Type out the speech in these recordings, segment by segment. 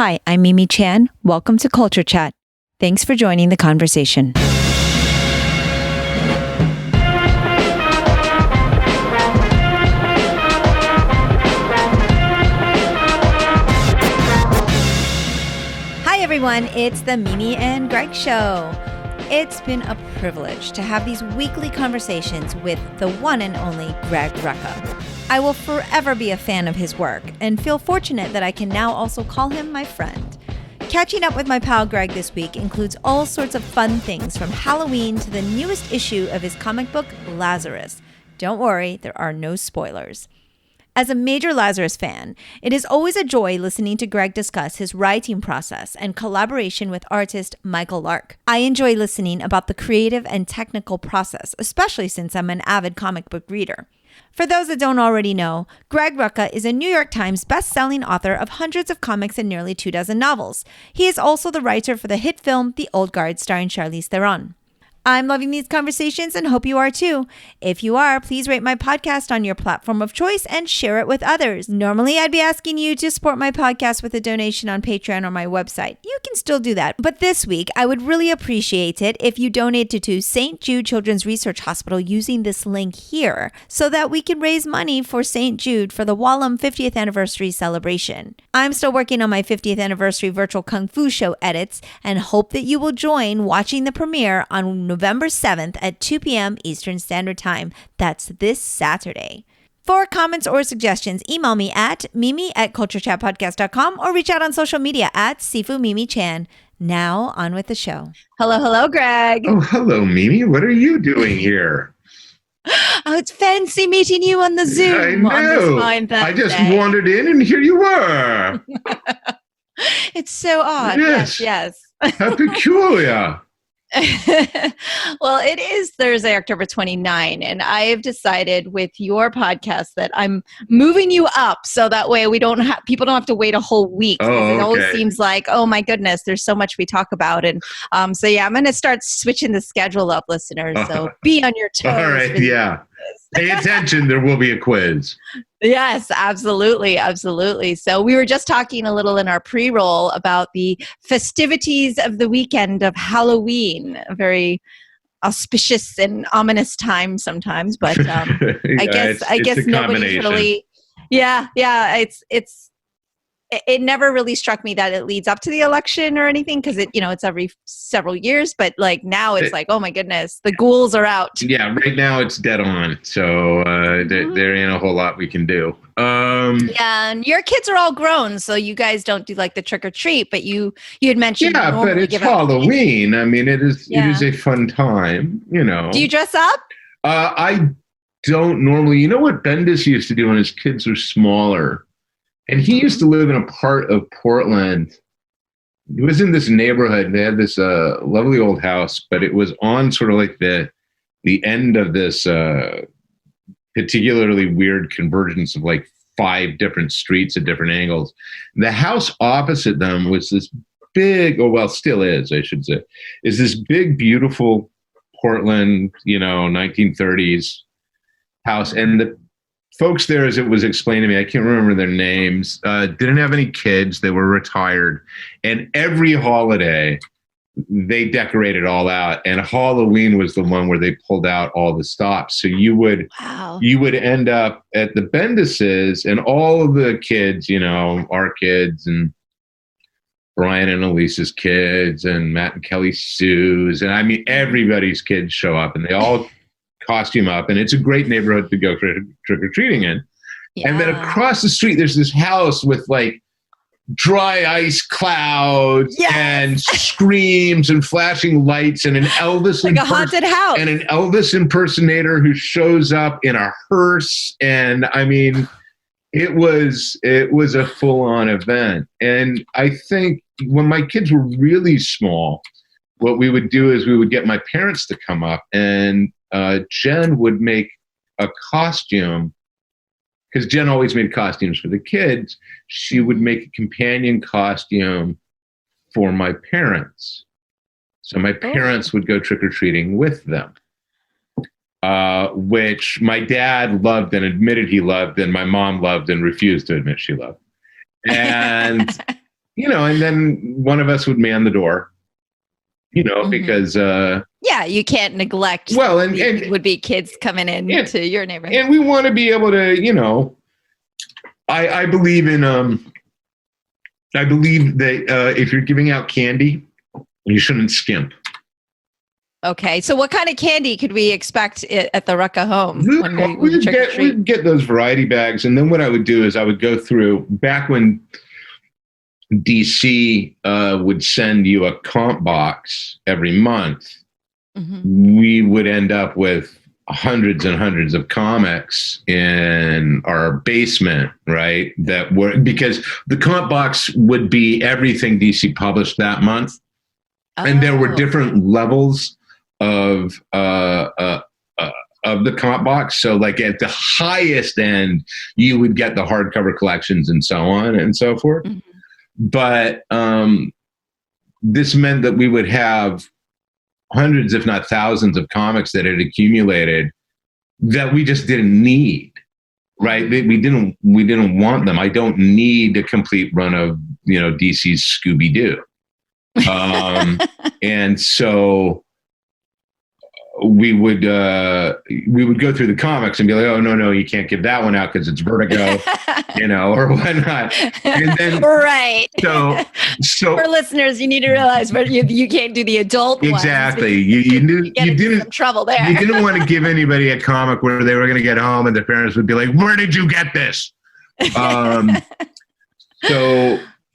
Hi, I'm Mimi Chan. Welcome to Culture Chat. Thanks for joining the conversation. Hi, everyone. It's the Mimi and Greg Show. It's been a privilege to have these weekly conversations with the one and only Greg Rucka. I will forever be a fan of his work and feel fortunate that I can now also call him my friend. Catching up with my pal Greg this week includes all sorts of fun things from Halloween to the newest issue of his comic book, Lazarus. Don't worry, there are no spoilers. As a major Lazarus fan, it is always a joy listening to Greg discuss his writing process and collaboration with artist Michael Lark. I enjoy listening about the creative and technical process, especially since I'm an avid comic book reader. For those that don't already know, Greg Rucka is a New York Times best-selling author of hundreds of comics and nearly 24 novels. He is also the writer for the hit film The Old Guard starring Charlize Theron. I'm loving these conversations and hope you are too. If you are, please rate my podcast on your platform of choice and share it with others. Normally, I'd be asking you to support my podcast with a donation on Patreon or my website. You can still do that. But this week, I would really appreciate it if you donated to St. Jude Children's Research Hospital using this link here so that we can raise money for St. Jude for the Wallam 50th anniversary celebration. I'm still working on my 50th anniversary virtual Kung Fu show edits and hope that you will join watching the premiere on November 7th at 2 p.m. Eastern Standard Time. That's this Saturday. For comments or suggestions, email me at mimi@culturechatpodcast.com or reach out on social media at SifuMimiChan. Now, on with the show. Hello, Greg. Oh, hello, Mimi. What are you doing here? Oh, it's fancy meeting you on the Zoom. I know. I just wandered in and here you were. It's so odd. Yes. How peculiar. Well, it is Thursday, October 29, and I have decided with your podcast that I'm moving you up so that way people don't have to wait a whole week. It always seems like, oh my goodness, there's so much we talk about. And I'm going to start switching the schedule up, listeners. So be on your toes. All right, yeah. Pay attention, there will be a quiz. Yes, absolutely. So we were just talking a little in our pre-roll about the festivities of the weekend of Halloween, a very auspicious and ominous time sometimes, but I guess nobody really. Yeah, it never really struck me that it leads up to the election or anything because it's every several years. But like now it's like, oh my goodness, the ghouls are out. Yeah, right now it's dead on. So there ain't a whole lot we can do. Yeah, and your kids are all grown, so you guys don't do like the trick or treat. But you had mentioned. Yeah, but it's Halloween. I mean, it is a fun time. Do you dress up? I don't normally. You know what Bendis used to do when his kids were smaller? And he used to live in a part of Portland. It was in this neighborhood. They had this lovely old house, but it was on sort of like the end of this particularly weird convergence of like 5 different streets at different angles. The house opposite them was this big, still is, I should say, is this big, beautiful Portland, 1930s house. And the folks there, as it was explained to me, I can't remember their names, didn't have any kids. They were retired. And every holiday, they decorated all out. And Halloween was the one where they pulled out all the stops. So you would end up at the Bendis's and all of the kids, our kids and Brian and Elisa's kids and Matt and Kelly Sue's. And I mean, everybody's kids show up and they all costume up, and it's a great neighborhood to go trick-or-treating in. Yeah. And then across the street, there's this house with like dry ice clouds and screams and flashing lights and an Elvis like a haunted house and an Elvis impersonator who shows up in a hearse. And I mean, it was a full-on event. And I think when my kids were really small, what we would do is we would get my parents to come up, and Jen would make a costume, because Jen always made costumes for the kids. She would make a companion costume for my parents. So my parents would go trick-or-treating with them, which my dad loved and admitted he loved, and my mom loved and refused to admit she loved. And and then one of us would man the door, because yeah, you can't neglect. Well, and would be kids coming in to your neighborhood, and we want to be able to, I believe in I believe that if you're giving out candy, you shouldn't skimp. Okay, so what kind of candy could we expect at the Rucka home? We'd get those variety bags, and then what I would do is I would go through, back when DC would send you a comp box every month, we would end up with hundreds and hundreds of comics in our basement, right? That were, because the comp box would be everything DC published that month. And there were different levels of the comp box. So like at the highest end, you would get the hardcover collections and so on and so forth. But this meant that we would have hundreds, if not thousands, of comics that had accumulated that we just didn't need, right? We didn't want them. I don't need a complete run of, DC's Scooby-Doo. And so we would go through the comics and be like, oh, no, you can't give that one out because it's Vertigo, or whatnot. And then, right. So for listeners, you need to realize, but you can't do the adult exactly. Ones. You didn't some trouble there. You didn't want to give anybody a comic where they were going to get home and their parents would be like, where did you get this?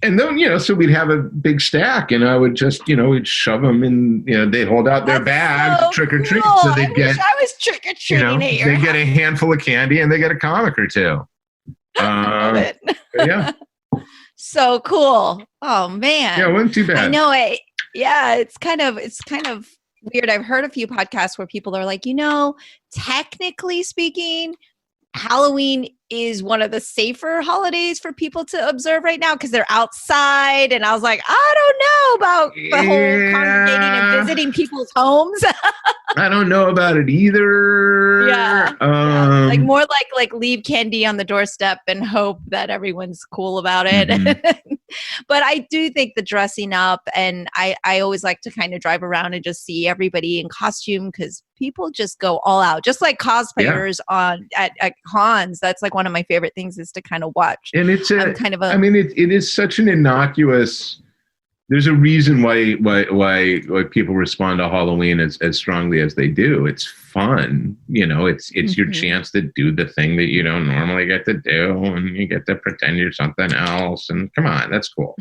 And then, so we'd have a big stack, and I would just, we'd shove them in, they'd hold out their bags, trick or treat. Cool. So they'd get, I was trick or treating they get a handful of candy and they get a comic or two. I love it. Yeah. So cool. Oh man. Yeah, it wasn't too bad. I know it. Yeah, it's kind of weird. I've heard a few podcasts where people are like, technically speaking, Halloween is one of the safer holidays for people to observe right now because they're outside. And I was like, I don't know about the whole congregating and visiting people's homes. I don't know about it either. Yeah. Like more like leave candy on the doorstep and hope that everyone's cool about it. But I do think the dressing up, and I always like to kind of drive around and just see everybody in costume because people just go all out, just like cosplayers at cons. That's like one of my favorite things is to kind of watch. And it's it is such an innocuous. There's a reason why people respond to Halloween as strongly as they do. It's fun, it's your chance to do the thing that you don't normally get to do, and you get to pretend you're something else. And come on, that's cool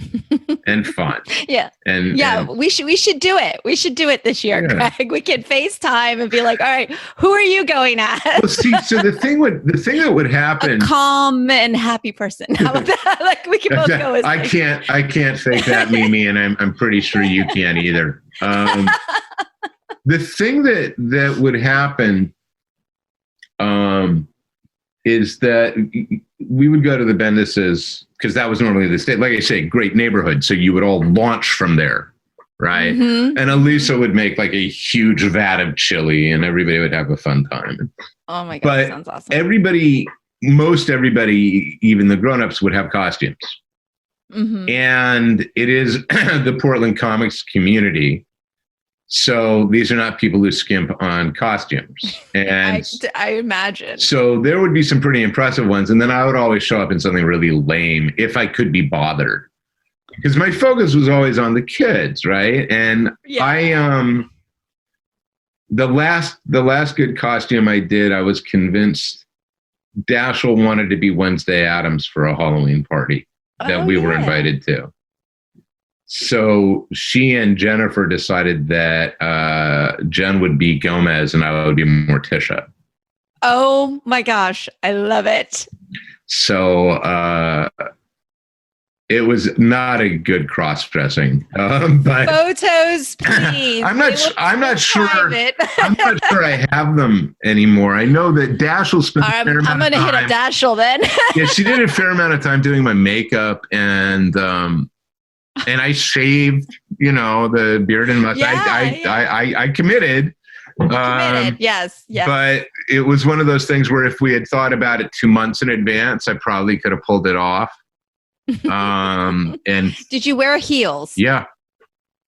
and fun. Yeah, and we should do it. We should do it this year, Greg. We can FaceTime and be like, all right, who are you going at? Well, see, so the thing that would happen, a calm and happy person. How about that? Like we can both go as I can't fake that, Mimi, and I'm pretty sure you can't either. The thing that would happen is that we would go to the Bendises because that was normally the state. Like I say, great neighborhood. So you would all launch from there, right? And Elisa would make like a huge vat of chili and everybody would have a fun time. Oh my God, that sounds awesome. Most everybody, even the grownups, would have costumes. And it is the Portland comics community. So these are not people who skimp on costumes. And I imagine. So there would be some pretty impressive ones. And then I would always show up in something really lame if I could be bothered. Because my focus was always on the kids, right? And the last good costume I did, I was convinced Dashiell wanted to be Wednesday Addams for a Halloween party that we were invited to. So she and Jennifer decided that Jen would be Gomez and I would be Morticia. Oh my gosh, I love it. So it was not a good cross-dressing. But photos, please. I'm not sure. I'm not sure I have them anymore. I know that Dashiell spent a fair amount of time. I'm going to hit a Dashiell then. Yeah, she did a fair amount of time doing my makeup and I shaved, the beard and mustache. I committed. Yes. But it was one of those things where if we had thought about it 2 months in advance, I probably could have pulled it off. And did you wear heels? yeah,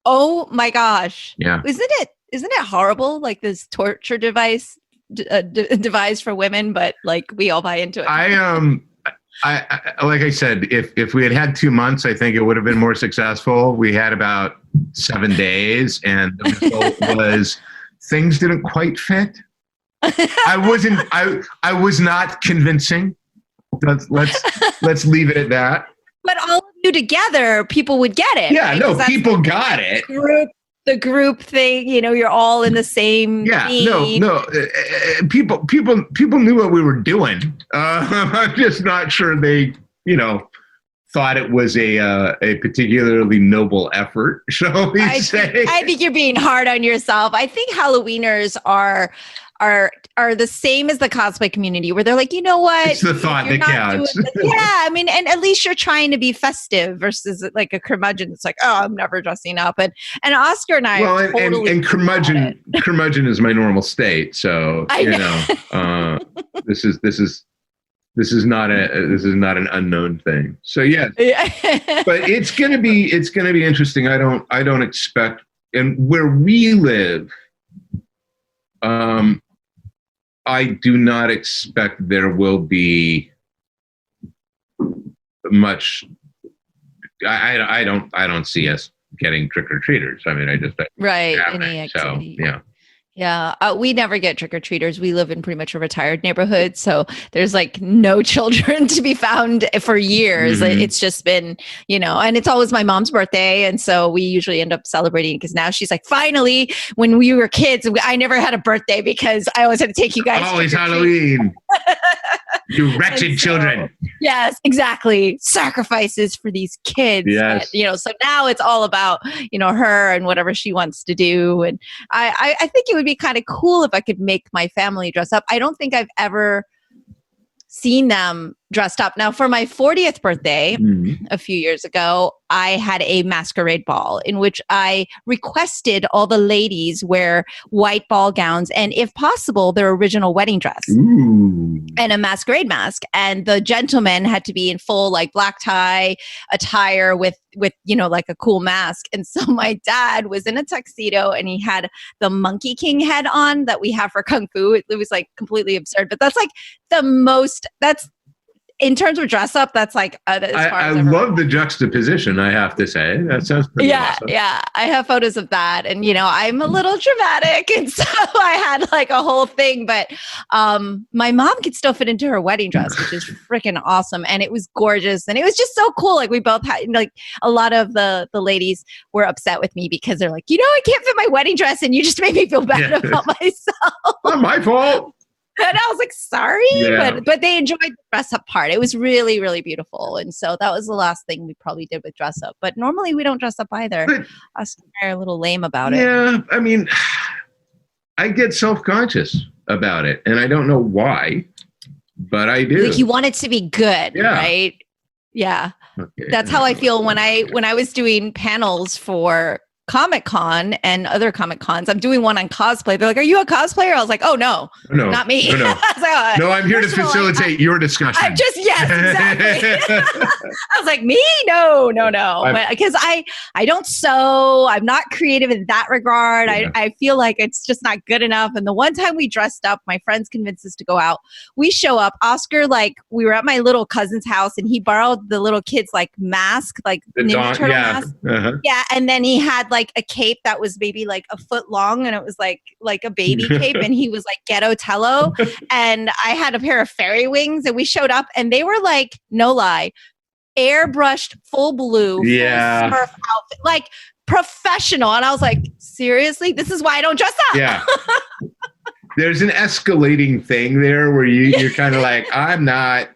Oh my gosh. yeah. Isn't it horrible? Like this torture device for women, but like we all buy into it. I like I said, if we had had 2 months, I think it would have been more successful. We had about 7 days, and the result was things didn't quite fit. I was not convincing. Let's leave it at that. But all of you together, people would get it. Yeah, right? no, people got it. The group thing, you're all in the same. Yeah, theme. no. People knew what we were doing. I'm just not sure they, thought it was a particularly noble effort. Shall we say? I think you're being hard on yourself. I think Halloweeners are the same as the cosplay community, where they're like, you know what? It's the thought that counts. And at least you're trying to be festive versus like a curmudgeon. It's like, oh, I'm never dressing up. And Oscar and I are totally and curmudgeon is my normal state. So this is not an unknown thing. So yeah. But it's gonna be interesting. I don't expect, and where we live, I do not expect there will be much. I don't see us getting trick-or-treaters. I mean, I just right any activity. So, yeah. Yeah, we never get trick-or-treaters. We live in pretty much a retired neighborhood, so there's like no children to be found for years. Mm-hmm. It's just been, and it's always my mom's birthday, and so we usually end up celebrating because now she's like, finally, when we were kids, I never had a birthday because I always had to take you guys. Always Halloween. You wretched children. Yes, exactly. Sacrifices for these kids. Yes. But, so now it's all about, her and whatever she wants to do. And I think it would be kind of cool if I could make my family dress up. I don't think I've ever seen them dressed up. Now, for my 40th birthday, a few years ago, I had a masquerade ball in which I requested all the ladies wear white ball gowns and, if possible, their original wedding dress. Ooh. And a masquerade mask. And the gentlemen had to be in full like black tie attire with like a cool mask. And so my dad was in a tuxedo and he had the Monkey King head on that we have for Kung Fu. It was like completely absurd, but that's like that's in terms of dress up, that's like as far as I love the juxtaposition, I have to say. That sounds pretty awesome. Yeah. I have photos of that. And, I'm a little dramatic. And so I had like a whole thing. But my mom could still fit into her wedding dress, which is freaking awesome. And it was gorgeous. And it was just so cool. Like we both had, like a lot of the ladies were upset with me because they're like, I can't fit my wedding dress. And you just made me feel bad about myself. Not my fault. And I was like, sorry, but they enjoyed the dress up part. It was really, really beautiful. And so that was the last thing we probably did with dress up. But normally we don't dress up either. But, us are a little lame about it. Yeah, I mean, I get self-conscious about it. And I don't know why, but I do. Like you want it to be good, right? Yeah. Okay. That's how I feel when I was doing panels for Comic-Con and other Comic-Cons. I'm doing one on cosplay. They're like, are you a cosplayer? I was like, oh, no, not me. No. I was like, no, I'm here to facilitate your discussion. Yes, exactly. I was like, me? No. But because I don't sew. I'm not creative in that regard. Yeah. I feel like it's just not good enough. And the one time we dressed up, my friends convinced us to go out. We show up. Oscar, like, we were at my little cousin's house and he borrowed the little kid's like mask, like Ninja Turtle mask. Uh-huh. Yeah. And then he had like a cape that was maybe like a foot long and it was like a baby cape and he was like Ghetto Tello and I had a pair of fairy wings and we showed up and they were like, no lie, airbrushed full blue, full Smurf outfit, like professional. And I was like, seriously? This is why I don't dress up. Yeah. There's an escalating thing there where you're kind of like, I'm not.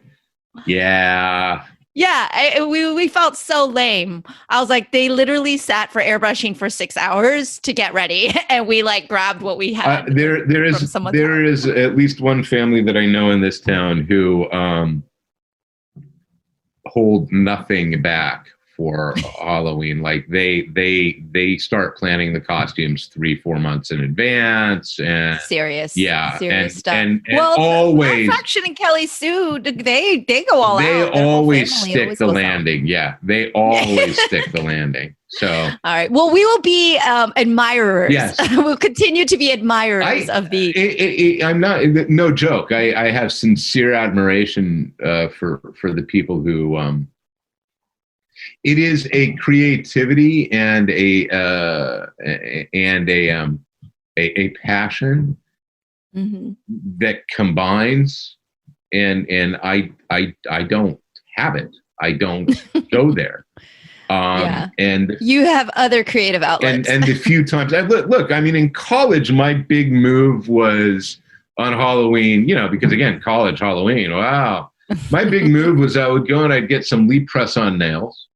Yeah. Yeah, we felt so lame. I was like, they literally sat for airbrushing for 6 hours to get ready, and we like grabbed what we had. There is at least one family that I know in this town who hold nothing back for Halloween. Like they start planning the costumes 3-4 months in advance, and Serious stuff. and Well, always Fraction and Kelly Sue, they go all they out. Their whole always family stick always the goes landing. Yeah, they always stick the landing. So all right. Well, we will be admirers. Yes. We'll continue to be admirers of the. I'm not, no joke. I have sincere admiration for the people who. It is a creativity and a passion that combines, and I don't have it. I don't go there. And you have other creative outlets. And the few times look, I mean, in college, my big move was on Halloween, because again, college Halloween, wow. My big move was I would go and I'd get some Leap press-on nails,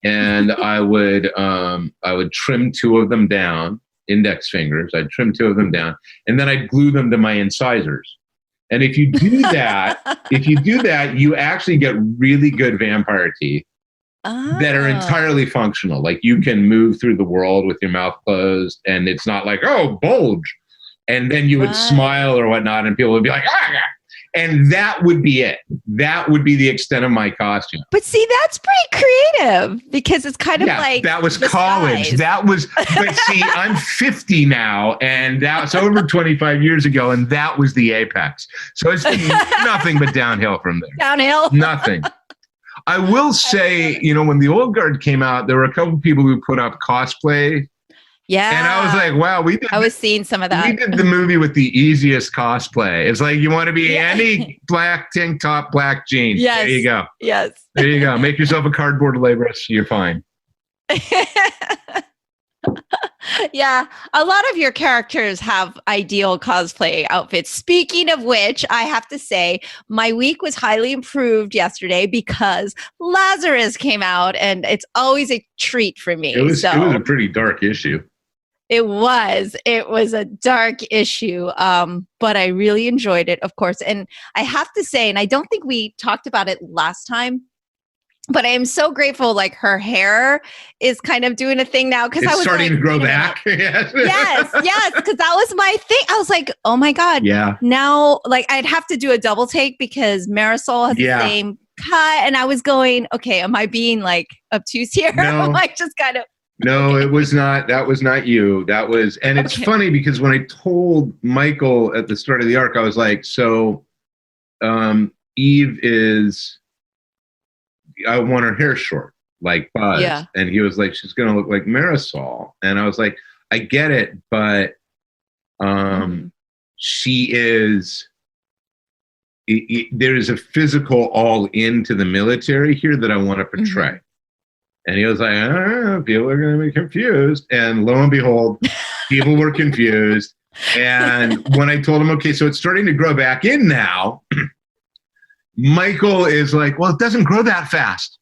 and I would trim 2 of them down, index fingers. I'd trim 2 of them down, and then I'd glue them to my incisors. And if you do that, you actually get really good vampire teeth. That are entirely functional. Like you can move through the world with your mouth closed, and it's not like, oh, bulge. And then you would smile or whatnot, and people would be like, ah. And that would be it. That would be the extent of my costume. But see, that's pretty creative, because it's kind of like that was college. But see, I'm 50 now, and that's over 25 years ago, and that was the apex. So it's been nothing but downhill from there. Downhill? Nothing. I will say, when the old guard came out, there were a couple of people who put up cosplay. Yeah. And I was like, wow, I was seeing some of that. We did the movie with the easiest cosplay. It's like, you want to be any black tank top, black jeans. Yes. There you go. Yes. There you go. Make yourself a cardboard Labris. You're fine. Yeah, a lot of your characters have ideal cosplay outfits. Speaking of which, I have to say, my week was highly improved yesterday because Lazarus came out, and it's always a treat for me. It was a pretty dark issue. It was a dark issue, but I really enjoyed it, of course. And I have to say, and I don't think we talked about it last time, but I am so grateful. Like, her hair is kind of doing a thing now, because I was starting to grow back. yes, because that was my thing. I was like, oh my god, yeah. Now, like, I'd have to do a double take because Marisol has the same cut, and I was going, okay, am I being like obtuse here? No. Like, just kind of. No, it was not. That was not you. That was, and it's funny because when I told Michael at the start of the arc, I was like, so Eve is. I want her hair short, like Buzz. Yeah. And he was like, she's going to look like Marisol. And I was like, I get it, but she is, there is a physical all into the military here that I want to portray. Mm-hmm. And he was like, I don't know, people are going to be confused. And lo and behold, people were confused. And when I told him, okay, so it's starting to grow back in now, Michael is like, well, it doesn't grow that fast.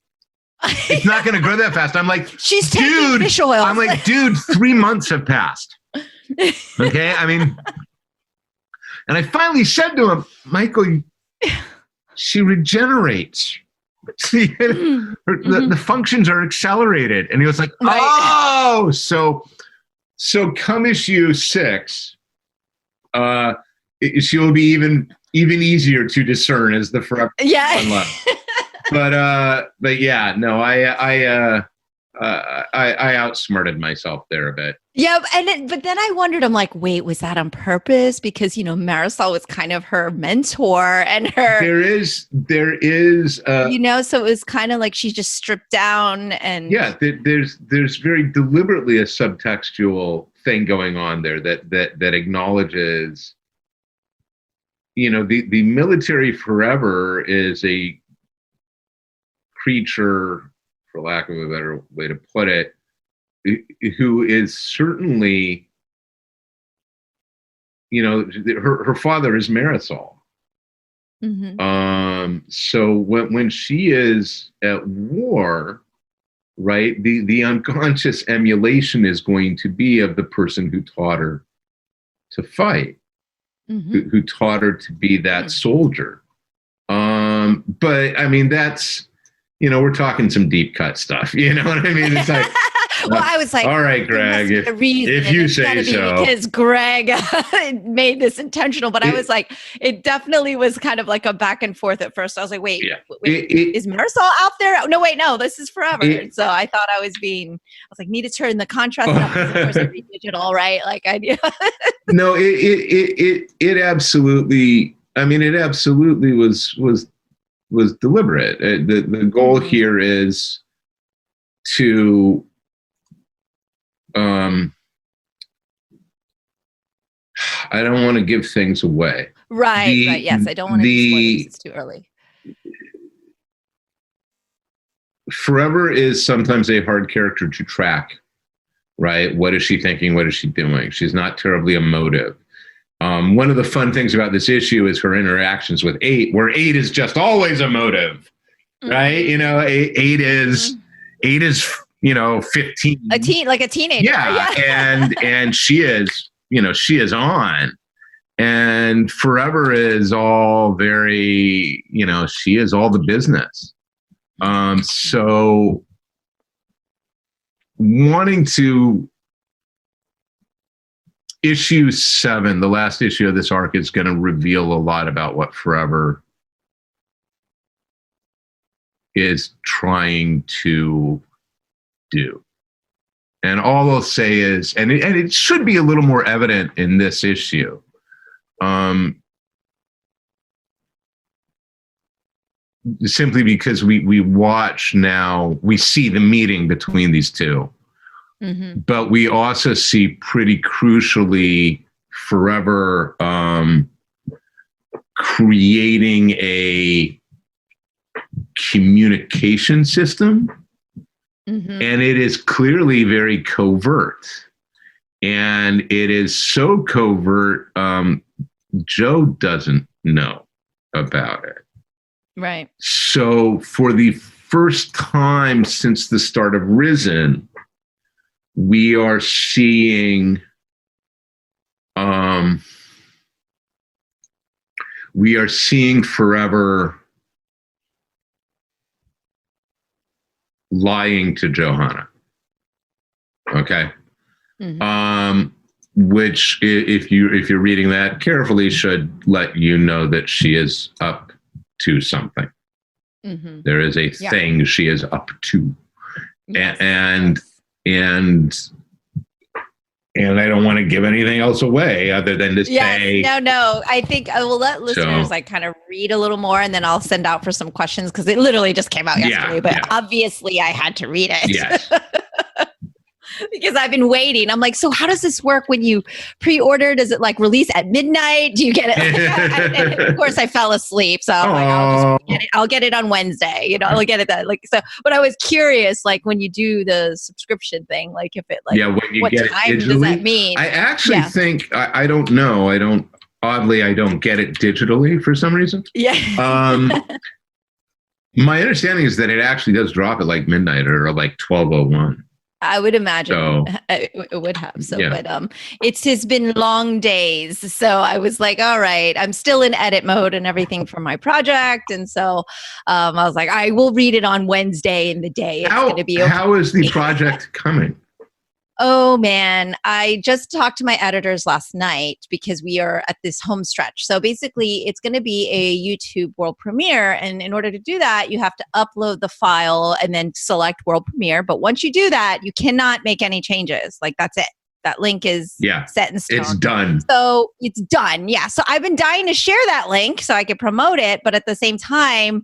It's not going to grow that fast. I'm like, she's taking fish oil. I'm like, dude, 3 months have passed. Okay. I mean, and I finally said to him, Michael, she regenerates. See, the functions are accelerated. And he was like, oh, so come issue 6, she will be even easier to discern as the forever one left. But yeah, no, I outsmarted myself there a bit. Yeah, but then I wondered, I'm like, wait, was that on purpose? Because Marisol was kind of her mentor, and her there is so it was kind of like she just stripped down, and there's very deliberately a subtextual thing going on there that acknowledges. The military forever is a creature, for lack of a better way to put it, who is certainly, her father is Marisol. Mm-hmm. So when she is at war, right, the unconscious emulation is going to be of the person who taught her to fight. Mm-hmm. Who taught her to be that soldier. But I mean, that's, we're talking some deep cut stuff. You know what I mean? It's like, well, I was like, all right, Greg, if you say so. Because Greg made this intentional, but I was like, it definitely was kind of like a back and forth at first. I was like, wait, is Marisol out there? No, wait, no, this is forever. So I thought I was like, need to turn the contrast up because of course I read digital, right? Like I do. No, it absolutely. I mean, it absolutely was deliberate. The goal here is to I don't want to give things away. Right. Yes, I don't want to be spoilers. It's too early. Forever is sometimes a hard character to track, right? What is she thinking? What is she doing? She's not terribly emotive. One of the fun things about this issue is her interactions with 8, where 8 is just always emotive, right? 8 is 15, like a teenager. Yeah. and she is, she is on, and Forever is all very, she is all the business. So wanting to issue 7, the last issue of this arc, is going to reveal a lot about what Forever is trying to do. And all I'll say is, and it should be a little more evident in this issue, simply because we watch now, we see the meeting between these two. But we also see pretty crucially Forever creating a communication system. And it is clearly very covert. And it is so covert, Joe doesn't know about it. Right. So for the first time since the start of Risen, we are seeing Forever lying to Johanna. Okay. Which, if you're reading that carefully, should let you know that she is up to something. There is a thing she is up to. Yes. And I don't want to give anything else away other than to say. No. I think I will let listeners kind of read a little more, and then I'll send out for some questions because it literally just came out yesterday. But obviously, I had to read it. Yes. Because I've been waiting. I'm like, so how does this work when you pre-order? Does it like release at midnight? Do you get it? And of course, I fell asleep. So I'm like, I'll get it on Wednesday. I'll get it that But I was curious, like when you do the subscription thing, like if it like when you what get time it digitally, does that mean? I actually think I don't know. I don't get it digitally for some reason. Yeah. My understanding is that it actually does drop at like midnight or like 12:01. I would imagine it would have. So, but it's just been long days. So I was like, all right, I'm still in edit mode and everything for my project. And so I was like, I will read it on Wednesday in the day. It's going to be okay. How is the project coming? Oh, man. I just talked to my editors last night because we are at this home stretch. So basically, it's going to be a YouTube world premiere. And in order to do that, you have to upload the file and then select world premiere. But once you do that, you cannot make any changes. Like, that's it. That link is set in stone. It's done. So it's done. Yeah. So I've been dying to share that link so I could promote it. But at the same time,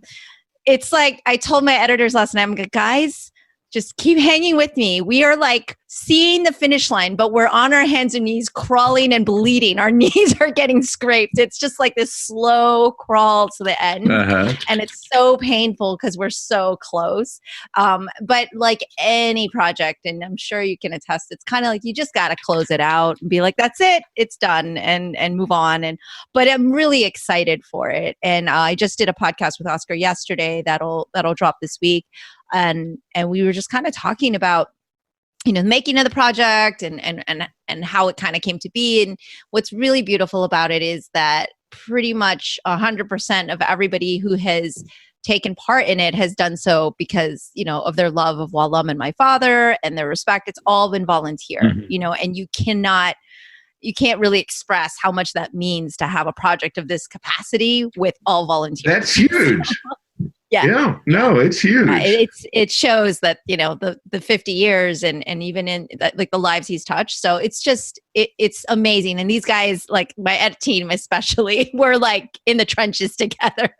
it's like I told my editors last night, I'm like, guys, just keep hanging with me. We are like seeing the finish line, but we're on our hands and knees crawling and bleeding. Our knees are getting scraped. It's just like this slow crawl to the end. And it's so painful because we're so close. But like any project, and I'm sure you can attest, it's kind of like you just got to close it out and be like, that's it. It's done and move on. But I'm really excited for it. And I just did a podcast with Oscar yesterday that'll drop this week. And we were just kind of talking about, the making of the project and how it kind of came to be. And what's really beautiful about it is that pretty much 100% of everybody who has taken part in it has done so because, of their love of Wallum and my father and their respect. It's all been volunteer, and you can't really express how much that means to have a project of this capacity with all volunteers. That's huge. Yeah. Yeah. No, it's huge. It shows that, the 50 years and even in like the lives he's touched. So it's just, it's amazing. And these guys, like my ed team especially, we're like in the trenches together,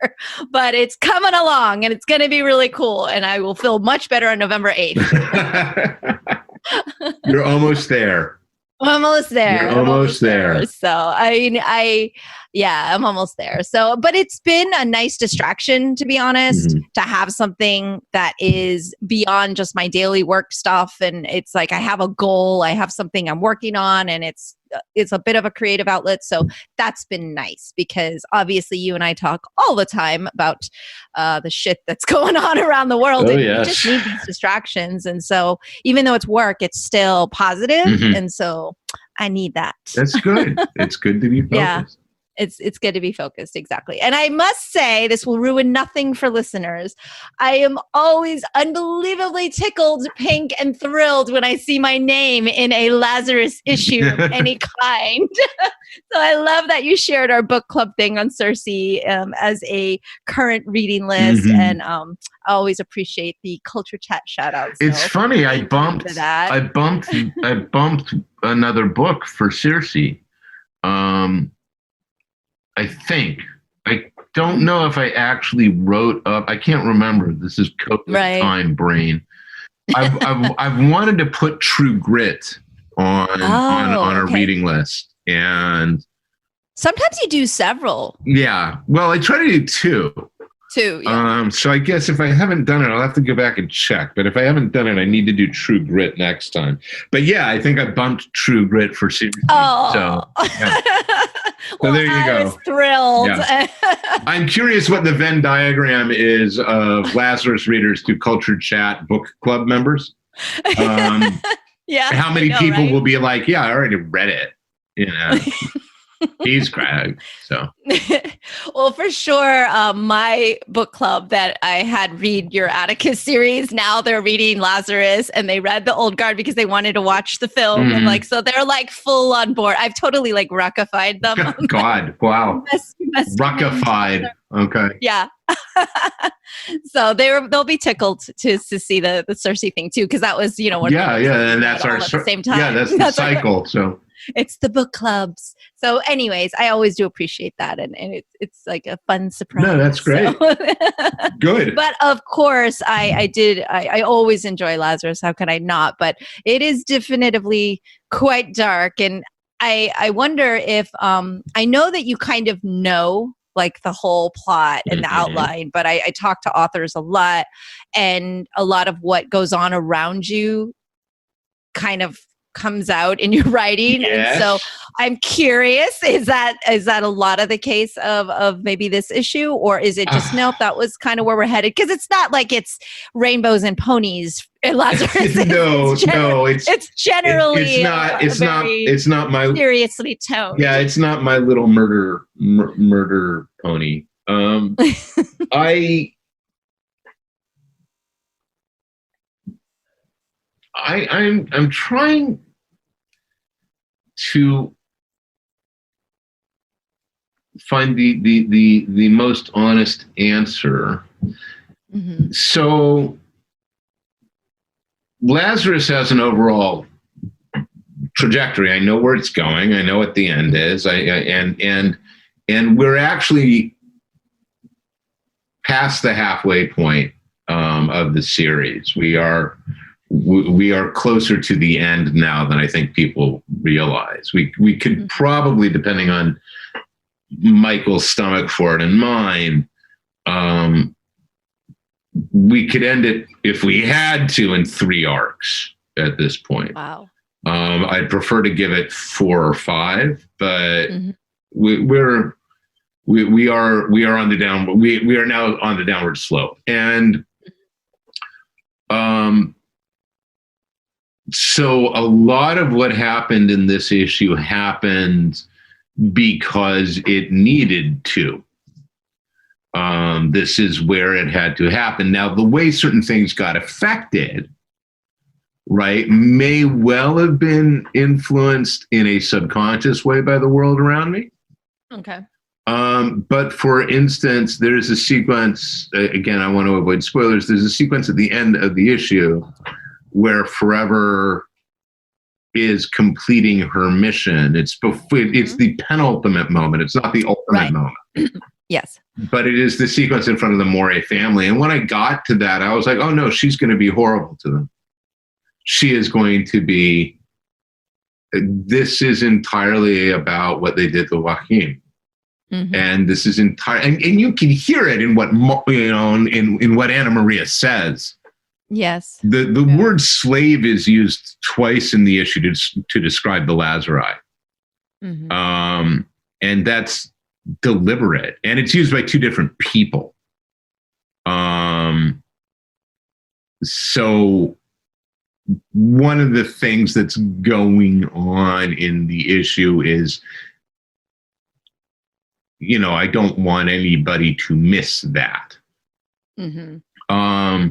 but it's coming along and it's going to be really cool. And I will feel much better on November 8th. You're almost there. Almost there. You're almost there. So I'm almost there. So, but it's been a nice distraction, to be honest, to have something that is beyond just my daily work stuff. And it's like, I have a goal, I have something I'm working on, and it's a bit of a creative outlet. So that's been nice because obviously you and I talk all the time about the shit that's going on around the world. Oh, and yes. you just need these distractions. And so even though it's work, it's still positive. And so I need that. That's good. It's good to be focused. Yeah. It's good to be focused. Exactly. And I must say, this will ruin nothing for listeners. I am always unbelievably tickled, pink, and thrilled when I see my name in a Lazarus issue of any kind. So I love that you shared our book club thing on Cersei as a current reading list. And I always appreciate the culture chat shout outs. It's funny. I bumped another book for Cersei. I think. I don't know if I actually wrote up. I can't remember. This is COVID time brain. I've wanted to put True Grit on a reading list, and sometimes you do several. Yeah. Well, I try to do two. Yeah. So I guess if I haven't done it, I'll have to go back and check. But if I haven't done it, I need to do True Grit next time. But yeah, I think I bumped True Grit for series. Oh. So, yeah. So there you go. I was thrilled. Yeah. I'm curious what the Venn diagram is of Lazarus readers to Culture Chat book club members. Yeah. How many people will be like, yeah, I already read it. He's Craig. So, well, for sure, my book club that I had read your Atticus series, now they're reading Lazarus, and they read the Old Guard because they wanted to watch the film, and so they're like full on board. I've totally like Ruckified them. God, wow, Ruckified. Okay, yeah. So they'll be tickled to see the Cersei thing too, because that was one. And that's our at the same time. Yeah, that's the cycle. So. It's the book clubs. So anyways, I always do appreciate that. And it's like a fun surprise. No, that's great. So. Good. But of course, I always enjoy Lazarus. How could I not? But it is definitively quite dark. And I wonder if, I know that you kind of know like the whole plot and the outline, but I talk to authors a lot, and a lot of what goes on around you kind of comes out in your writing. Yes. And so I'm curious, is that a lot of the case of maybe this issue, or is it just nope, that was kind of where we're headed? Because it's not like it's rainbows and ponies in Lazarus. No, it's generally it's not my seriously toned. Yeah, it's not My Little Murder Pony. I'm trying to find the most honest answer. So Lazarus has an overall trajectory. I know where it's going. I know what the end is. And we're actually past the halfway point of the series. We are closer to the end now than I think people realize. We could probably, depending on Michael's stomach for it and mine, we could end it if we had to in 3 arcs at this point. Wow. I'd prefer to give it 4 or 5, but we are on the downward. We are now on the downward slope, and so a lot of what happened in this issue happened because it needed to. This is where it had to happen. Now, the way certain things got affected, right, may well have been influenced in a subconscious way by the world around me. Okay. But for instance, there's a sequence, again, I want to avoid spoilers. There's a sequence at the end of the issue where Forever is completing her mission. It's the penultimate moment. It's not the ultimate moment. Yes. But it is the sequence in front of the Morey family. And when I got to that, I was like, oh no, she's going to be horrible to them. She is going to be, this is entirely about what they did to Joaquin. Mm-hmm. And this is and you can hear it in what, in what Anna Maria says. Yes. The word slave is used twice in the issue to describe the Lazarus. Mm-hmm. And that's deliberate. And it's used by two different people. So one of the things that's going on in the issue is, I don't want anybody to miss that. Mm-hmm.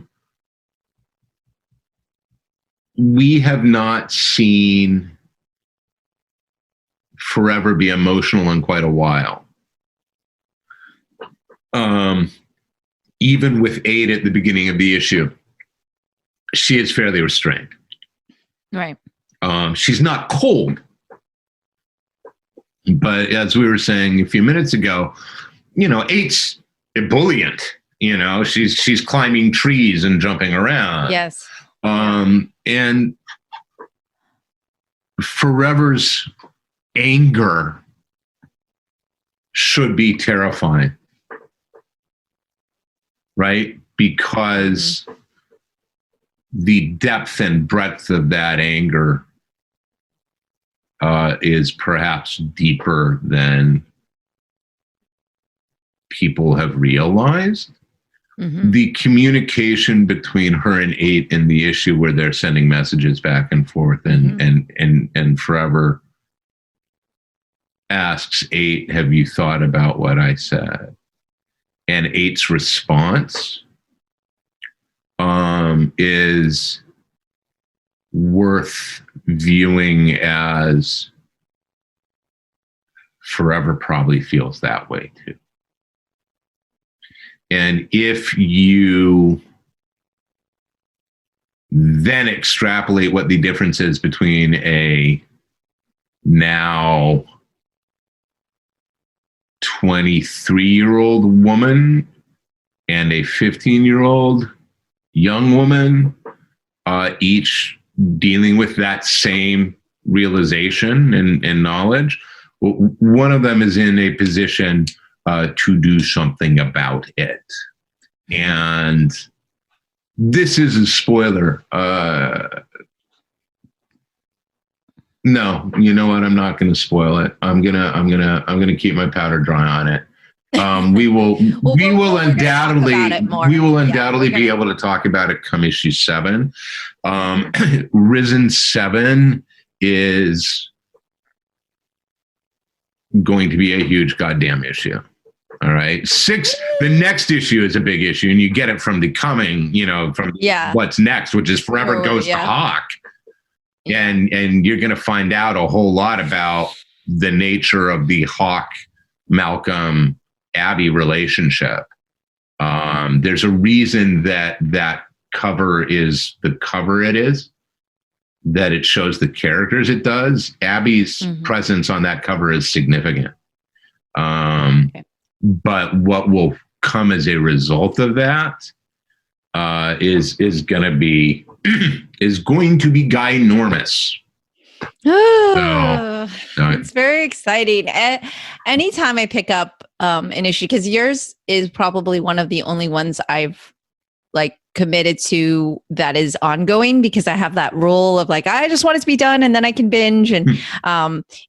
We have not seen Forever be emotional in quite a while. Even with 8 at the beginning of the issue, she is fairly restrained. Right. She's not cold. But as we were saying a few minutes ago, 8's ebullient. She's climbing trees and jumping around. Yes. And Forever's anger should be terrifying, right? Because the depth and breadth of that anger is perhaps deeper than people have realized. Mm-hmm. The communication between her and 8 in the issue where they're sending messages back and forth, and Forever asks 8, have you thought about what I said? And 8's response is worth viewing as Forever probably feels that way too. And if you then extrapolate what the difference is between a now 23-year-old woman and a 15-year-old young woman, each dealing with that same realization and knowledge, one of them is in a position to do something about it. And this is a spoiler. No, you know what? I'm not going to spoil it. I'm gonna keep my powder dry on it. We will undoubtedly be able to talk about it come issue 7. Risen 7 is going to be a huge goddamn issue. All right. 6, the next issue is a big issue, and you get it from the coming, from what's next, which is Forever goes to Hawk. And you're going to find out a whole lot about the nature of the Hawk, Malcolm, Abby relationship. There's a reason that cover is the cover it is, that it shows the characters it does. Abby's presence on that cover is significant. But what will come as a result of that is going to be ginormous. It's very exciting. Anytime I pick up an issue, because yours is probably one of the only ones I've committed to that is ongoing, because I have that rule of I just want it to be done and then I can binge, and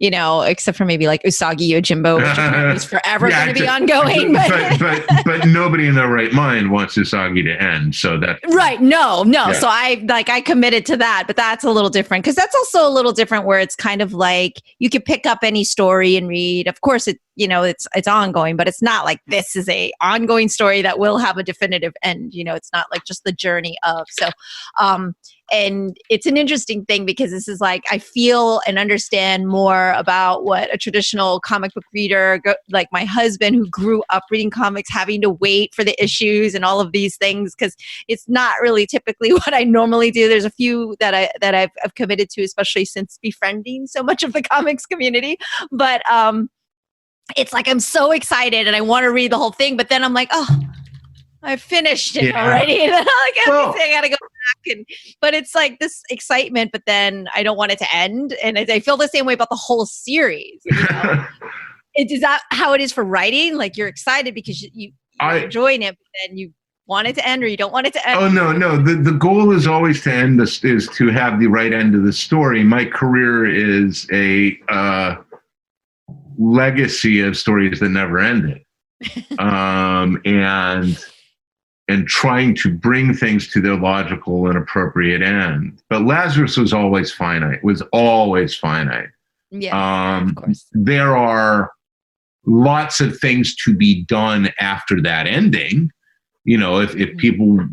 except for maybe Usagi Yojimbo, which is forever going to be ongoing. But nobody in their right mind wants Usagi to end, so that right. No. Yeah. So I committed to that, but that's a little different, because that's also a little different where it's kind of you could pick up any story and read. Of course, it's ongoing, but it's not like this is a ongoing story that will have a definitive end. It's not like just the journey of. So, and it's an interesting thing because this is like, I feel and understand more about what a traditional comic book reader, like my husband who grew up reading comics, having to wait for the issues and all of these things, because it's not really typically what I normally do. There's a few that I've committed to, especially since befriending so much of the comics community. But it's like I'm so excited and I want to read the whole thing, but then I'm like, oh, I finished it already. And then I gotta go back. But it's like this excitement, but then I don't want it to end. And I feel the same way about the whole series. Is that how it is for writing? Like you're excited because you're enjoying it, but then you want it to end or you don't want it to end? Oh, no. The goal is always to end this, is to have the right end of the story. My career is a legacy of stories that never ended. And trying to bring things to their logical and appropriate end. But Lazarus was always finite. Yeah, of course. There are lots of things to be done after that ending. If people,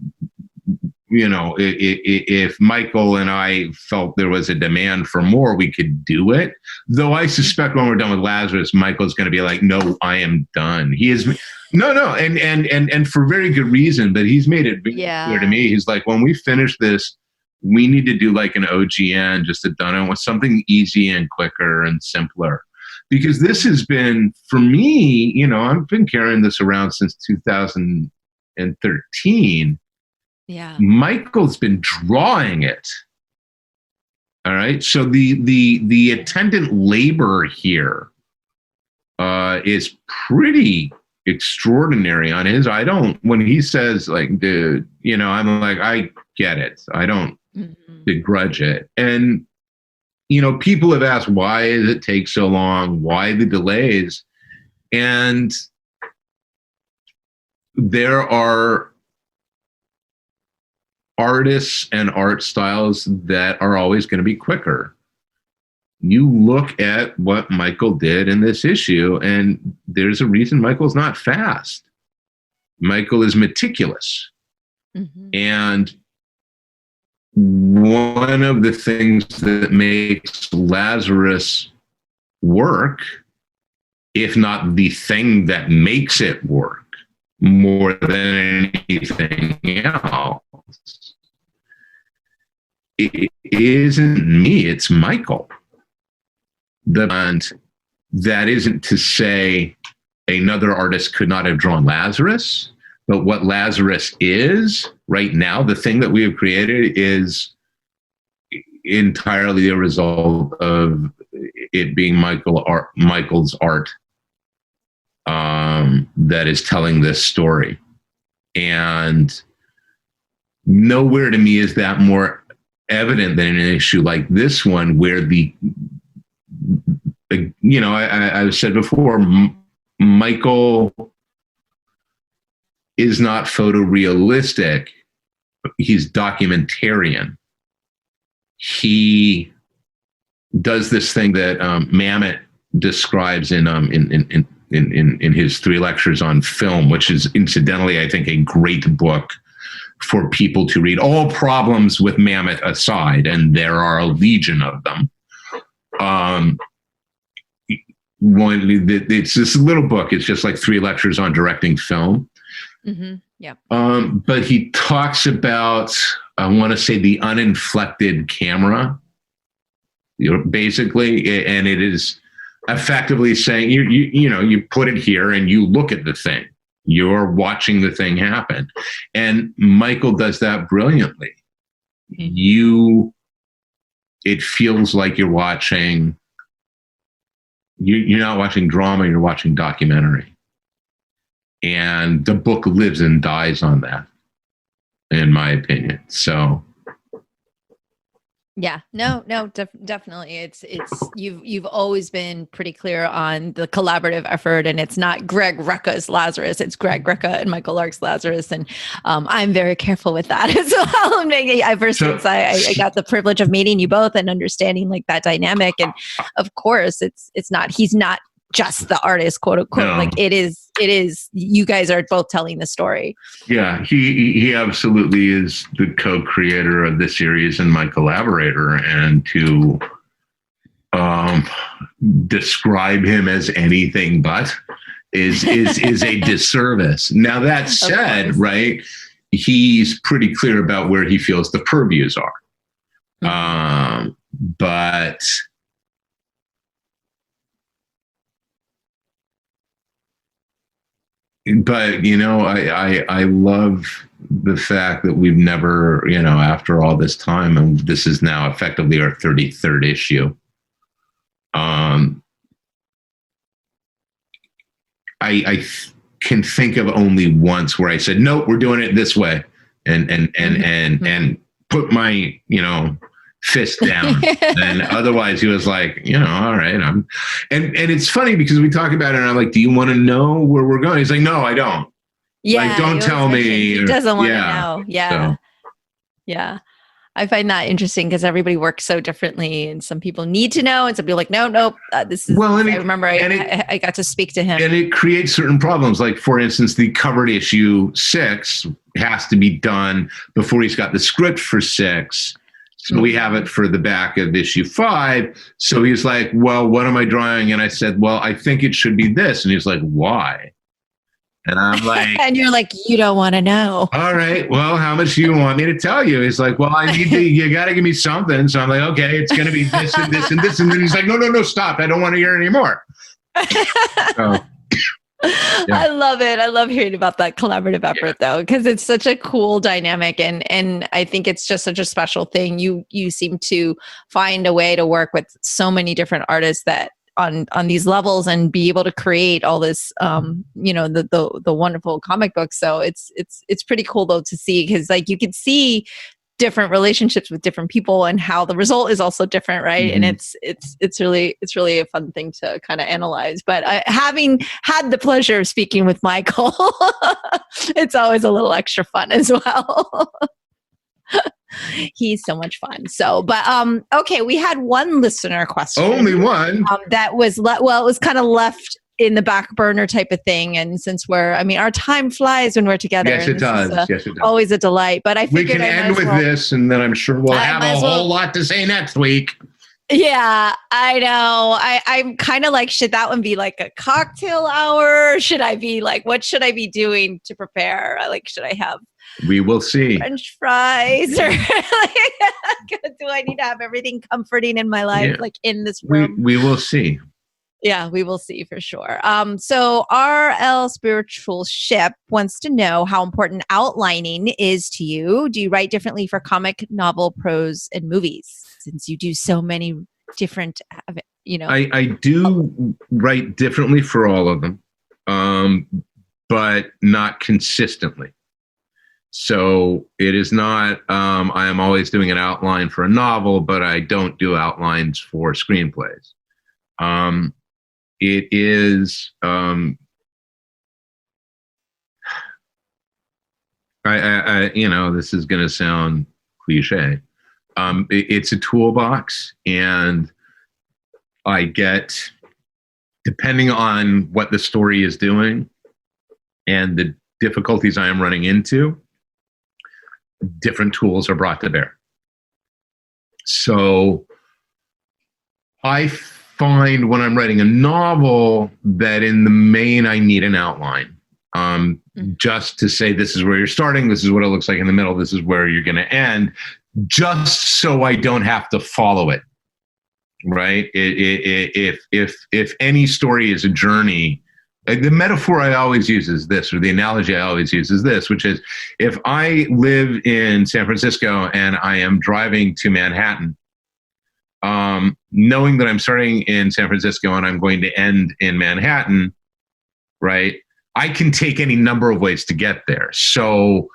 if Michael and I felt there was a demand for more, we could do it. Though I suspect when we're done with Lazarus, Michael's going to be like, no, I am done. He is... No, and for very good reason, but he's made it very clear to me. He's like, when we finish this, we need to do like an OGN, just a done it with something easy and quicker and simpler. Because this has been, for me, I've been carrying this around since 2013. Yeah. Michael's been drawing it. All right. So the attendant labor here is pretty extraordinary on his. When he says like, dude, I'm like, I get it. I don't begrudge it. And, people have asked, why does it take so long? Why the delays? And there are artists and art styles that are always going to be quicker. You look at what Michael did in this issue, and there's a reason Michael's not fast. Michael is meticulous. Mm-hmm. And one of the things that makes Lazarus work, if not the thing that makes it work more than anything else, it isn't me, it's Michael. And that isn't to say another artist could not have drawn Lazarus, but what Lazarus is right now, the thing that we have created, is entirely a result of it being Michael's art that is telling this story. And nowhere to me is that more evident than in an issue like this one, where I've said before, Michael is not photorealistic. He's documentarian. He does this thing that Mamet describes in his 3 lectures on film, which is incidentally, I think, a great book for people to read. All problems with Mamet aside, and there are a legion of them. It's this little book. It's just like 3 lectures on directing film. Mm-hmm. Yeah. But he talks about, I want to say, the uninflected camera, basically, and it is effectively saying you put it here and you look at the thing. You're watching the thing happen, and Michael does that brilliantly. Mm-hmm. It feels like you're watching. You're not watching drama. You're watching documentary. And the book lives and dies on that, in my opinion. So, yeah, no, definitely. It's you've always been pretty clear on the collaborative effort, and it's not Greg Rucka's Lazarus. It's Greg Rucka and Michael Lark's Lazarus, and I'm very careful with that as well. Ever since I got the privilege of meeting you both and understanding like that dynamic, and of course, it's not. He's not just the artist, quote unquote. No. Like it is, you guys are both telling the story. Yeah, he absolutely is the co-creator of the series and my collaborator. And to describe him as anything but is a disservice. Now that said, right, he's pretty clear about where he feels the purviews are. But you know, I love the fact that we've never, you know, after all this time, and this is now effectively our 33rd issue. I can think of only once where I said, nope, we're doing it this way, and put my, you know, fist down. And otherwise he was like, you know, all right. And it's funny because we talk about it and I'm like, do you want to know where we're going? He's like, no, I don't. Yeah. Like, don't tell me. He doesn't want to know. Yeah. So. Yeah. I find that interesting because everybody works so differently, and some people need to know, and some people are like, nope. This is. Well, I remember I got to speak to him, and it creates certain problems. Like, for instance, the covered issue 6 has to be done before he's got the script for 6. So we have it for the back of issue 5. So he's like, well, what am I drawing? And I said, well, I think it should be this. And he's like, why? And I'm like, and you're like, you don't want to know. All right. Well, how much do you want me to tell you? He's like, well, you got to give me something. So I'm like, okay, it's going to be this and this and this. And then he's like, no, stop. I don't want to hear anymore. So, yeah. I love it. I love hearing about that collaborative effort though, because it's such a cool dynamic. And I think it's just such a special thing. You seem to find a way to work with so many different artists that on these levels and be able to create all this, you know, the wonderful comic books. So it's pretty cool though to see, because like you can see different relationships with different people and how the result is also different, right? Mm-hmm. And it's really a fun thing to kind of analyze. But having had the pleasure of speaking with Michael, it's always a little extra fun as well. He's so much fun. So, but okay, we had one listener question. Only one. That was it was kind of left in the back burner type of thing. And since our time flies when we're together. Yes, it does. Yes, it does. Always a delight. But I figured we can end with this, and then I'm sure we'll have a whole lot to say next week. Yeah, I know. I'm kind of like, should that one be like a cocktail hour? Should I be like, what should I be doing to prepare? Like, should I have? We will see. French fries, or do I need to have everything comforting in my life, like in this room? We will see. Yeah, we will see for sure. So RL Spiritual Ship wants to know how important outlining is to you. Do you write differently for comic, novel, prose, and movies, since you do so many different, you know? I do write differently for all of them, but not consistently. So it is not, I am always doing an outline for a novel, but I don't do outlines for screenplays. It is, you know, this is going to sound cliche. It's a toolbox, and I get, depending on what the story is doing and the difficulties I am running into, different tools are brought to bear. So I find when I'm writing a novel that in the main I need an outline, just to say this is where you're starting, this is what it looks like in the middle, this is where you're going to end, just so I don't have to follow it. Right? If any story is a journey, the metaphor I always use is this, or the analogy I always use is this, which is, if I live in San Francisco and I am driving to Manhattan, knowing that I'm starting in San Francisco and I'm going to end in Manhattan, right? I can take any number of ways to get there. So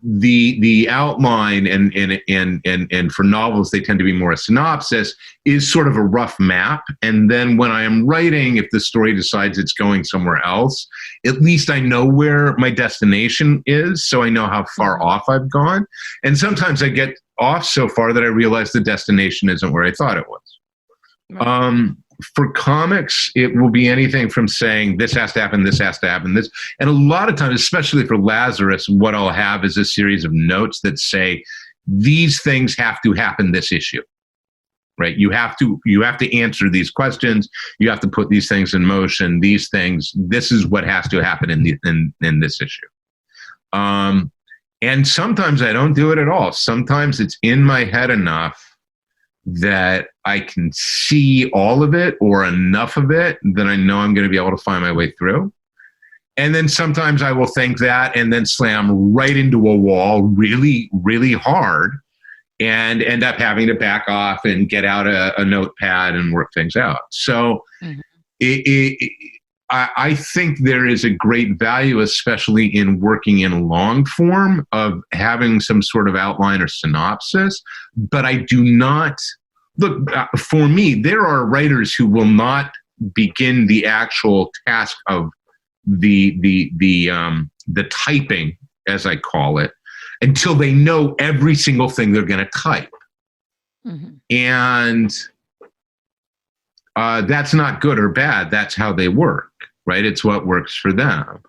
the outline and for novels, they tend to be more a synopsis, is sort of a rough map. And then when I am writing, if the story decides it's going somewhere else, at least I know where my destination is, so I know how far off I've gone. And sometimes I get off so far that I realize the destination isn't where I thought it was. for comics, it will be anything from saying this has to happen, this has to happen, this. And a lot of times, especially for Lazarus, what I'll have is a series of notes that say these things have to happen this issue. Right? You have to answer these questions. You have to put these things in motion. These things. This is what has to happen in this issue. And sometimes I don't do it at all. Sometimes it's in my head enough that I can see all of it or enough of it that I know I'm going to be able to find my way through. And then sometimes I will think that and then slam right into a wall really, really hard and end up having to back off and get out a notepad and work things out. So I think there is a great value, especially in working in long form, of having some sort of outline or synopsis. But I do not look, for me, there are writers who will not begin the actual task of the typing, as I call it, until they know every single thing they're going to type. And that's not good or bad. That's how they work, right? It's what works for them.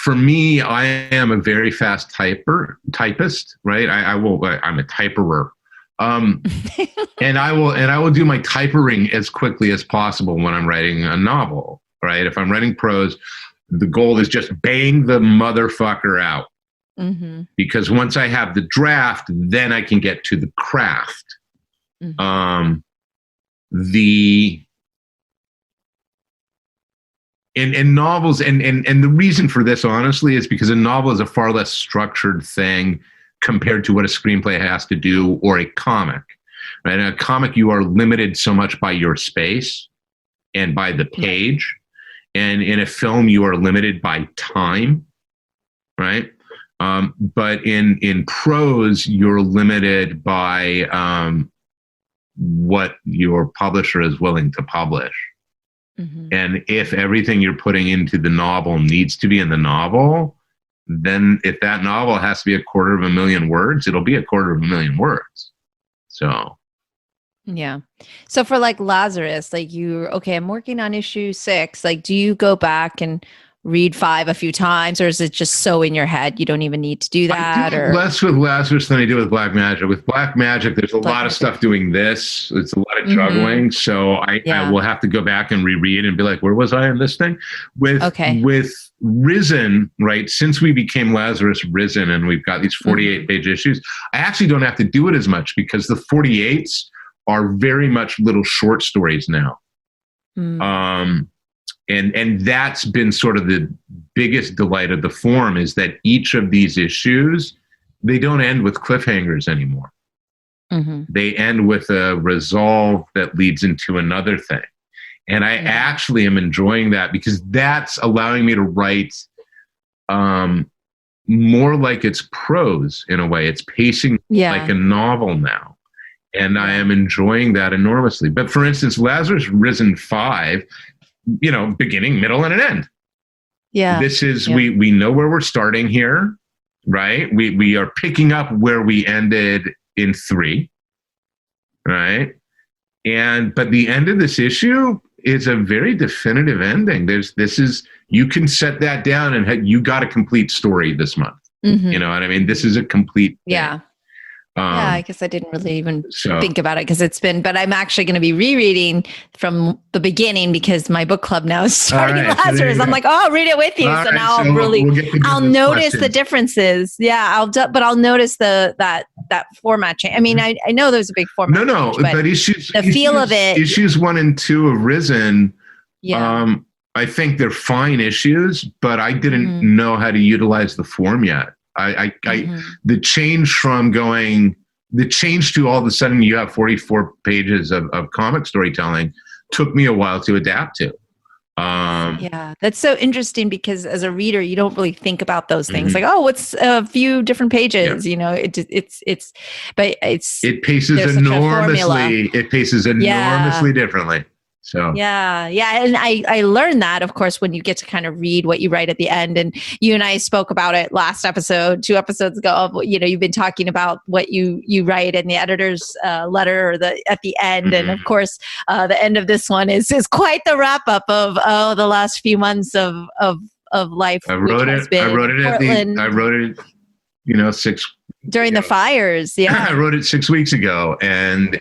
For me, I am a very fast typist, right? I'm a typerer. And I will do my typering as quickly as possible when I'm writing a novel, right? If I'm writing prose, the goal is just bang the motherfucker out. Because once I have the draft, then I can get to the craft. In novels, and the reason for this, honestly, is because a novel is a far less structured thing compared to what a screenplay has to do, or a comic. Right? In a comic, you are limited so much by your space and by the page. And in a film, you are limited by time, right? But in prose, you're limited by what your publisher is willing to publish. And if everything you're putting into the novel needs to be in the novel, then if that novel has to be 250,000 words, it'll be 250,000 words. So. Yeah. So for like Lazarus, like I'm working on issue 6. Like, do you go back and read 5 a few times, or is it just so in your head you don't even need to do that? I do less with Lazarus than I do with Black Magic. With Black Magic, there's a lot of stuff doing this. It's a lot of juggling. So I will have to go back and reread and be like, where was I in this thing? With Risen, right? Since we became Lazarus Risen and we've got these 48-page issues, I actually don't have to do it as much because the 48s are very much little short stories now. And that's been sort of the biggest delight of the form, is that each of these issues, they don't end with cliffhangers anymore. They end with a resolve that leads into another thing. And I actually am enjoying that, because that's allowing me to write more like it's prose in a way. It's pacing like a novel now. And I am enjoying that enormously. But for instance, Lazarus Risen 5, beginning, middle, and an end. This is, we know where we're starting here, right? We are picking up where we ended in 3, right? But the end of this issue is a very definitive ending. You can set that down and you got a complete story this month. You know what I mean? This is a complete thing. I guess I didn't really even think about it but I'm actually going to be rereading from the beginning because my book club now is starting Lazarus. I'm like, I'll read it with you. All so right, now I'll notice the differences. But I'll notice that format change. I mean, I know there's a big format change, but the feel of it. Issues 1 and 2 of Risen, I think they're fine issues, but I didn't know how to utilize the form yet. The change to all of a sudden you have 44 pages of comic storytelling took me a while to adapt to. That's so interesting, because as a reader, you don't really think about those things like, what's a few different pages, it paces enormously. It paces enormously differently. So yeah. And I learned that, of course, when you get to kind of read what you write at the end. And you and I spoke about it last episode, 2 episodes ago. Of, you've been talking about what you write in the editor's letter or at the end. And of course, the end of this one is quite the wrap up of the last few months of life. I wrote it. I wrote it. Six during the fires. Yeah, I wrote it 6 weeks ago, and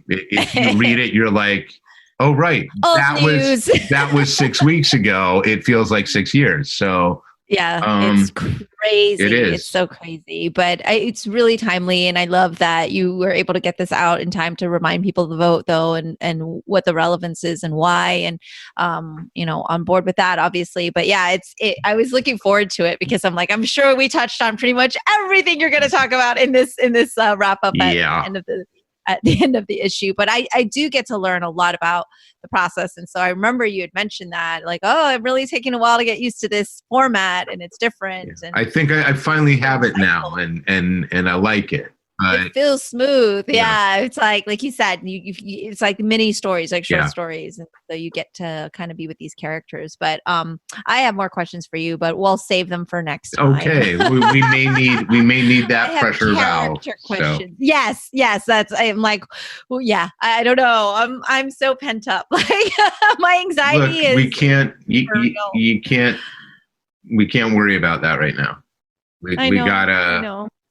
if you read it, you're like, oh, right. That was 6 weeks ago. It feels like 6 years. So it's crazy. It is. It's so crazy, but it's really timely. And I love that you were able to get this out in time to remind people to vote, though, and what the relevance is and why. And, on board with that, obviously. But yeah, I was looking forward to it because I'm like, I'm sure we touched on pretty much everything you're going to talk about in this wrap up at the end of the issue. But I do get to learn a lot about the process. And so I remember you had mentioned that, like, I'm really taking a while to get used to this format and it's different. Yeah. And I think I finally have it now and I like it. It feels smooth. Yeah. It's like you said, it's like mini stories, like short stories. And so you get to kind of be with these characters. But I have more questions for you, but we'll save them for next time. Okay. we may need that pressure valve. Questions. So. Yes. I'm like, well, yeah, I don't know. I'm so pent up. Like my anxiety is. We can't worry about that right now.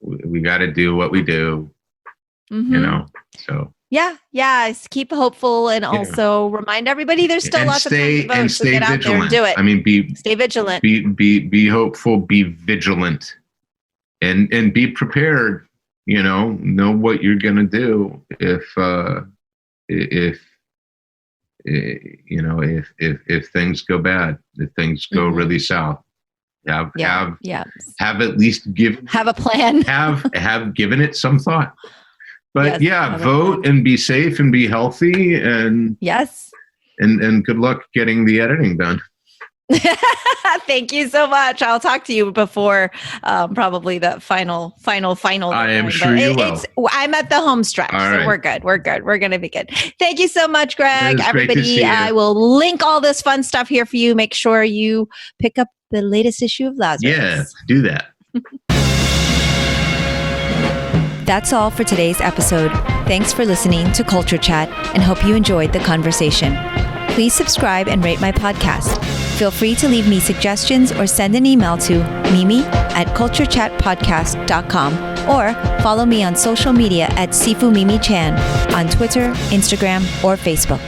We gotta do what we do, so. Yeah. Keep hopeful and also remind everybody there's still lots of time to vote, so get out there and do it. I mean, stay vigilant. Be hopeful, be vigilant, and be prepared, know what you're going to do if things go bad, if things go really south. Have at least have a plan. have given it some thought. But vote and be safe and be healthy and and good luck getting the editing done. Thank you so much. I'll talk to you before probably the final. I am sure you will. I'm at the home stretch, so right. We're good. We're going to be good. Thank you so much, Greg. Everybody, I will link all this fun stuff here for you. Make sure you pick up the latest issue of Lazarus. Yeah, do that. That's all for today's episode. Thanks for listening to Culture Chat and hope you enjoyed the conversation. Please subscribe and rate my podcast. Feel free to leave me suggestions or send an email to mimi@culturechatpodcast.com or follow me on social media at Sifu Mimi Chan on Twitter, Instagram, or Facebook.